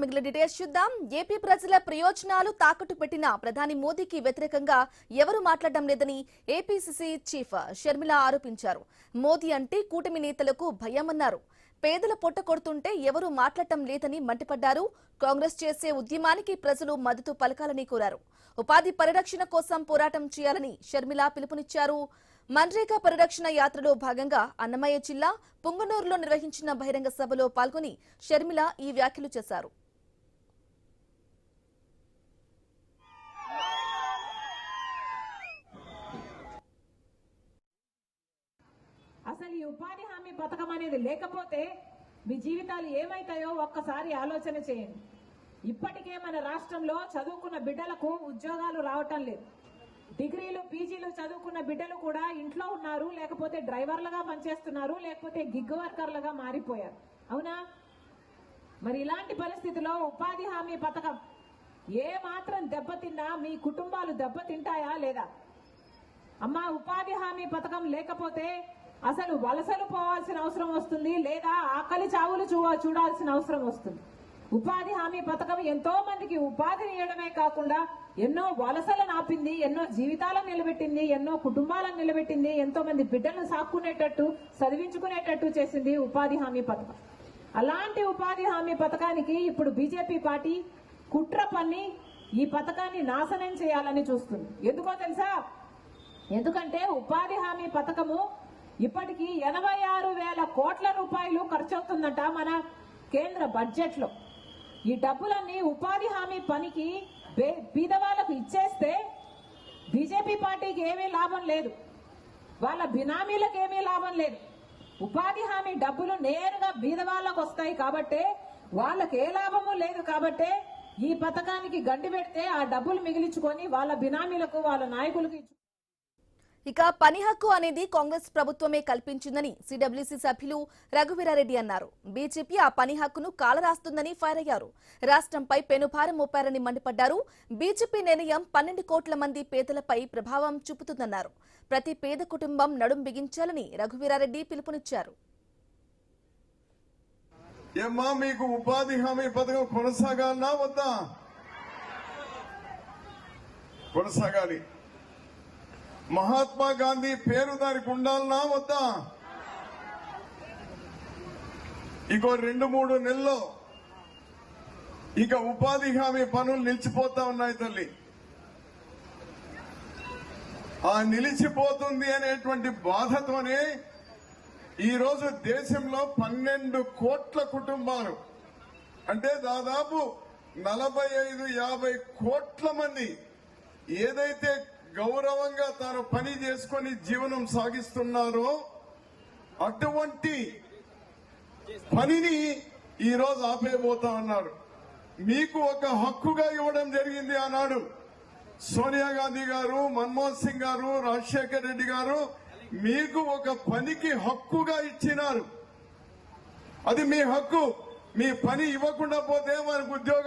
మిగిలిన డీటెయిల్స్ చూద్దాం. ఏపీ ప్రజల ప్రయోజనాలు తాకట్టు పెట్టిన ప్రధాని మోదీకి వ్యతిరేకంగా ఎవరు మాట్లాడడం లేదని ఏపీసీసీ చీఫ్ షర్మిల ఆరోపించారు. మోదీ అంటే కూటమి నేతలకు భయమన్నారు. పేదల పొట్ట కొడుతుంటే ఎవరు మాట్లాడటం లేదని మండిపడ్డారు. కాంగ్రెస్ చేసే ఉద్యమానికి ప్రజలు మద్దతు పలకాలని కోరారు. ఉపాధి పరిరక్షణ కోసం పోరాటం చేయాలని షర్మిల పిలుపునిచ్చారు. మన్రేగా పరిరక్షణ యాత్రలో భాగంగా అన్నమయ్య జిల్లా పుంగనూరులో నిర్వహించిన బహిరంగ సభలో పాల్గొని షర్మిల ఈ వ్యాఖ్యలు చేశారు. అసలు ఈ ఉపాధి హామీ పథకం అనేది లేకపోతే మీ జీవితాలు ఏమైతాయో ఒక్కసారి ఆలోచన చేయండి. ఇప్పటికే మన రాష్ట్రంలో చదువుకున్న బిడ్డలకు ఉద్యోగాలు రావటం లేదు. డిగ్రీలు పీజీలు చదువుకున్న బిడ్డలు కూడా ఇంట్లో ఉన్నారు, లేకపోతే డ్రైవర్లుగా పనిచేస్తున్నారు, లేకపోతే గిగ్ వర్కర్లుగా మారిపోయారు. అవునా? మరి ఇలాంటి పరిస్థితిలో ఉపాధి హామీ పథకం ఏ మాత్రం దెబ్బతిన్నా మీ కుటుంబాలు దెబ్బతింటాయా లేదా? అమ్మా, ఉపాధి హామీ పథకం లేకపోతే అసలు వలసలు పోవాల్సిన అవసరం వస్తుంది, లేదా ఆకలి చావులు చూడాల్సిన అవసరం వస్తుంది. ఉపాధి హామీ పథకం ఎంతో మందికి ఉపాధిని ఇవ్వడమే కాకుండా ఎన్నో వలసలను ఆపింది, ఎన్నో జీవితాలను నిలబెట్టింది, ఎన్నో కుటుంబాలను నిలబెట్టింది, ఎంతో మంది బిడ్డలను సాక్కునేటట్టు చదివించుకునేటట్టు చేసింది ఉపాధి హామీ పథకం. అలాంటి ఉపాధి హామీ పథకానికి ఇప్పుడు బీజేపీ పార్టీ కుట్ర పన్ని ఈ పథకాన్ని నాశనం చేయాలని చూస్తుంది. ఎందుకో తెలుసా? ఎందుకంటే ఉపాధి హామీ పథకము ఇప్పటికీ 86,000 కోట్ల రూపాయలు ఖర్చు అవుతుందట మన కేంద్ర బడ్జెట్ లో. ఈ డబ్బులన్నీ ఉపాధి హామీ పనికి బీదవాళ్లకు ఇచ్చేస్తే బీజేపీ పార్టీకి ఏమీ లాభం లేదు, వాళ్ళ బినామీలకు ఏమీ లాభం లేదు. ఉపాధి హామీ డబ్బులు నేరుగా బీదవాళ్లకు వస్తాయి కాబట్టి వాళ్ళకి ఏ లాభము లేదు. కాబట్టి ఈ పథకానికి గండి పెడితే ఆ డబ్బులు మిగిలించుకొని వాళ్ళ బినామీలకు, వాళ్ళ నాయకులకు. ఇక పని హక్కు అనేది కాంగ్రెస్ ప్రభుత్వమే కల్పించిందని సిడబ్ల్యూసీ సభ్యులు రఘువీరారెడ్డి అన్నారు. బీజేపీ ఆ పని హక్కును కాలరాస్తుందని ఫైర్ అయ్యారు. రాష్ట్రంపై పెనుభారం మోపారని మండిపడ్డారు. బీజేపీ నిర్ణయం 12 కోట్ల మంది పేదలపై ప్రభావం చూపుతుందన్నారు. ప్రతి పేద కుటుంబం నడుం బిగించాలని రఘువీరారెడ్డి పిలుపునిచ్చారు. ఏమ్మా, మీకు ఉపాధి హామీ పథకం కొనసాగాలనా వద్దా? కొనసాగాలి. మహాత్మా గాంధీ పేరు దానికి ఉండాలనా వద్దా? ఇంకో 2-3 నెలల్లో ఇక ఉపాధి హామీ పనులు నిలిచిపోతా ఉన్నాయి తల్లి. ఆ నిలిచిపోతుంది అనేటువంటి బాధతోనే ఈరోజు దేశంలో 12 కోట్ల కుటుంబాలు, అంటే దాదాపు 45-50 కోట్ల మంది ఏదైతే గౌరవంగా తాను పని చేసుకుని జీవనం సాగిస్తున్నారో అటువంటి పనిని ఈరోజు ఆపేయబోతా ఉన్నారు. మీకు ఒక హక్కుగా ఇవ్వడం జరిగింది ఆనాడు. సోనియా గాంధీ గారు, మన్మోహన్ సింగ్ గారు, రాజశేఖర్ రెడ్డి గారు మీకు ఒక పనికి హక్కుగా ఇచ్చినారు. అది మీ హక్కు. మీ పని ఇవ్వకుండా పోతే మనకు ఉద్యోగం